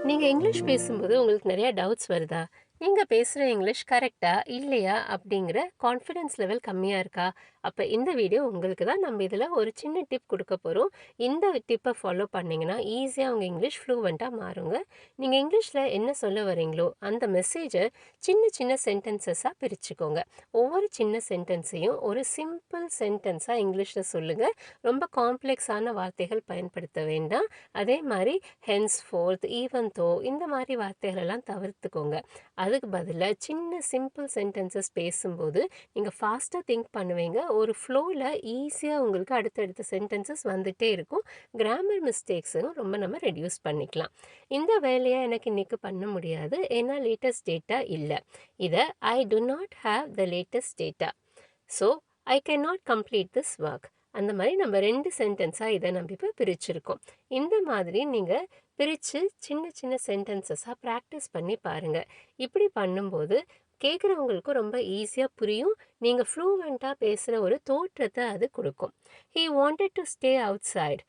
நீங்க இங்கிலீஷ் பேசும்போது உங்களுக்கு நெறைய டவுட்ஸ் வருதா? நீங்க பேசுற இங்கிலீஷ் கரெக்ட்டா? இல்லையா? அப்படிங்கிற கான்ஃபிடன்ஸ் லெவல் கம்மியா இருக்கா? அப்ப இந்த வீடியோ உங்களுக்கு தான். நம்ம இதுல ஒரு சின்ன டிப் குடுக்க போறோம். இந்த டிப்ப ஃபாலோ பண்ணீங்கன்னா, ஈஸியா உங்க இங்கிலீஷ் ஃப்ளூவென்ட்டா மாறுங்க. நீங்க இங்கிலீஷ்ல என்ன சொல்ல வரீங்களோ, அந்த மெசேஜ சின்ன சின்ன சென்டென்சஸா பிரிச்சுக்கோங்க. ஒவ்வொரு சின்ன சென்டென்ஸையும் ஒரு சிம்பிள் சென்டென்ஸா இங்கிலீஷ்ல சொல்லுங்க. ரொம்ப காம்ப்ளெக்ஸான வார்த்தைகள் பயன்படுத்த வேண்டாம். அதே மாரி ஹென்ஸ்ஃபோர்த், ஈவன் தோ இந்த மாரி வார்த்தைகள் எல்லாம் தவிர்த்துக்கோங்க. அதுக்கு பதிலா சின்ன சிம்பிள் சென்டென்சஸ் பேசும்போது, நீங்க ஃபாஸ்ட்டா திங்க் பண்ணுவீங்க. ஒரு ஃப்ளோல ஈஸியா உங்களுக்கு அடுத்தடுத்த சென்டென்சஸ் வந்துட்டே இருக்கும். கிராமர் மிஸ்டேக்ஸும் ரொம்ப நம்ம ரெட்யூஸ் பண்ணிக்கலாம். இந்த வேலைய எனக்கு இன்னைக்கு பண்ண முடியாது. ஏன்னா லேட்டஸ்ட் டேட்டா இல்ல. இத I do not have the latest data. So, I can not complete this work. அந்த மாரி நம்ம 2 சென்டென்ஸா இத நம்ம இப்ப பிரிச்சிருக்கோம். இந்த மாதிரி நீங்க பிரிச்சு சின்ன சின்ன சென்டென்சஸா பிராக்டிஸ் பண்ணி பாருங்க. இப்படி பண்ணும்போது கேட்குறவங்களுக்கும் ரொம்ப ஈஸியா புரியும். நீங்க ஃப்ளூவென்ட்டா பேசுற ஒரு தோற்றத்த அது குடுக்கும். "He wanted to stay outside.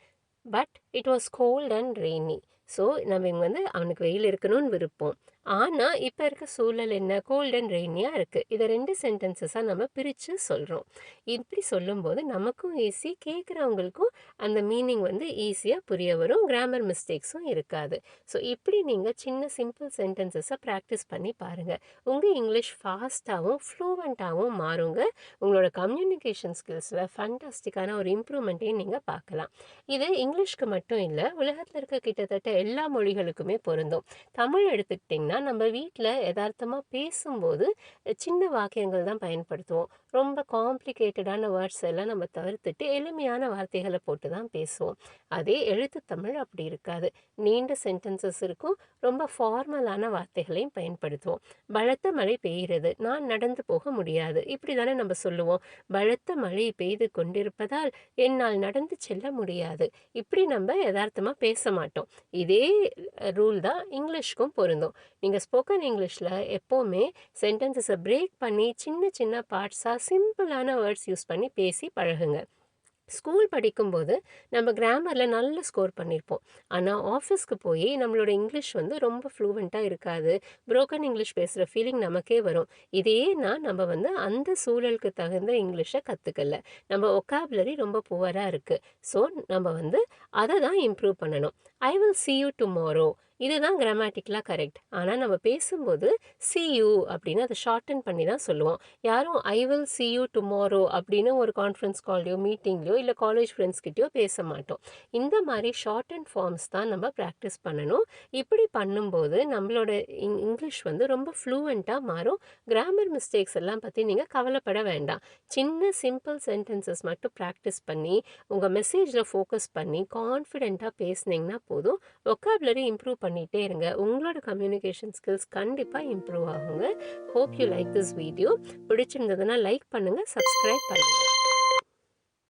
But it was cold and rainy." So நம்ம இங்க வந்து அவனுக்கு வெயில் இருக்கணும்னு விருப்பம். ஆனா, இப்ப இருக்க சூழல் என்ன? கோல்ட் அண்ட் ரெய்னியா இருக்கு. இத 2 சென்டென்சஸா நம்ம பிரிச்சு சொல்றோம். இப்படி சொல்லும்போது நமக்கும் ஈஸி, கேட்கிறவங்களுக்கும் அந்த மீனிங் வந்து ஈஸியா புரிய வரும். கிராமர் மிஸ்டேக்ஸும் இருக்காது. ஸோ இப்படி நீங்க சின்ன சிம்பிள் சென்டென்சஸ பிராக்டிஸ் பண்ணி பாருங்க. உங்க இங்கிலீஷ் ஃபாஸ்ட்டாவும், ஃப்ளூவென்ட்டாவும் மாறுங்க. உங்களோட கம்யூனிகேஷன் ஸ்கில்ஸ்ல ஃபேண்டாஸ்டிக்கான ஒரு இம்ப்ரூவ்மெண்ட்டையும் நீங்க பார்க்கலாம். இது இங்கிலீஷ்க்கு மட்டும் இல்ல, உலகத்துல இருக்க கிட்டத்தட்ட எல்லா மொழிகளுக்குமே பொருந்தும். தமிழ் எடுத்துக்கிட்டிங்கன்னா, நம்ம வீட்ல எதார்த்தமா பேசும்போது சின்ன வாக்கியங்கள் தான் பயன்படுத்துவோம். ரொம்ப காம்ப்ளிகேட்டடான வேர்ட்ஸ் எல்லாம் நம்ம தவிர்த்துட்டு, எளிமையான வார்த்தைகள போட்டு தான் பேசுவோம். அதே எழுத்து தமிழ் அப்படி இருக்காது. நீண்ட சென்டென்சஸ் இருக்கும். ரொம்ப ஃபார்மலான வார்த்தைகளையும் பயன்படுத்துவோம். பலத்த மழை பெய்கிறது. நான் நடந்து போக முடியாது. இப்படி தானே நம்ம சொல்லுவோம். பலத்த மழை பெய்து கொண்டிருப்பதால் என்னால் நடந்து செல்ல முடியாது. இப்படி நம்ம எதார்த்தமா பேச மாட்டோம். இதே ரூல் தான் இங்கிலீஷ்க்கும் பொருந்தும். நீங்க ஸ்போக்கன் இங்கிலீஷ்ல எப்பவுமே சென்டென்சஸ பிரேக் பண்ணி சின்ன சின்ன பார்ட்ஸா சிம்பிளான வேர்ட்ஸ் யூஸ் பண்ணி பேசி பழகுங்க. ஸ்கூல் படிக்கும்போது நம்ம கிராமர்ல நல்ல ஸ்கோர் பண்ணியிருப்போம். ஆனா ஆஃபீஸ்க்கு போய் நம்மளோட இங்கிலீஷ் வந்து ரொம்ப ஃப்ளூவென்ட்டா இருக்காது. புரோக்கன் இங்கிலீஷ் பேசுற ஃபீலிங் நமக்கே வரும். இது ஏன்னா நம்ம வந்து அந்த சூழலுக்கு தகுந்த இங்கிலீஷ கத்துக்கல. நம்ம வொக்காபுலரி ரொம்ப புவரா இருக்கு. ஸோ நம்ம வந்து அத தான் இம்ப்ரூவ் பண்ணணும். I will see you tomorrow. இதுதான் கிராமட்டிக்கலா கரெக்ட். ஆனா நம்ம பேசும்போது சீ யூ அப்படின்னு அத ஷார்டன் பண்ணி தான் சொல்லுவோம். யாரும் I will see you tomorrow அப்படின்னு ஒரு கான்ஃபரன்ஸ் கால்லயோ, மீட்டிங்லயோ இல்ல காலேஜ் ஃப்ரெண்ட்ஸ் கிட்டயோ பேச மாட்டோம். இந்த மாரி ஷார்ட் அண்ட் ஃபார்ம்ஸ் தான் நம்ம பிராக்டிஸ் பண்ணணும். இப்படி பண்ணும்போது நம்மளோட இங்கிலீஷ் வந்து ரொம்ப ஃப்ளூவென்ட்டா மாறும். கிராமர் மிஸ்டேக்ஸ் எல்லாம் பத்தி நீங்க கவலைப்பட வேண்டாம். சின்ன சிம்பிள் சென்டென்சஸ் மட்டும் பிராக்டிஸ் பண்ணி, உங்க மெசேஜ்ல ஃபோக்கஸ் பண்ணி கான்ஃபிடென்ட்டா பேசுனீங்கன்னா போதும். வொக்காபுலரி இம்ப்ரூவ் பண்ணிட்டே இருங்க. உங்களோட கம்யூனிகேஷன் ஸ்கில்ஸ் கண்டிப்பா இம்ப்ரூவ் ஆகுங்க. Hope you like this video. பிடிச்சிருந்ததுன்னா லைக் பண்ணுங்க, சப்ஸ்கிரைப் பண்ணுங்க.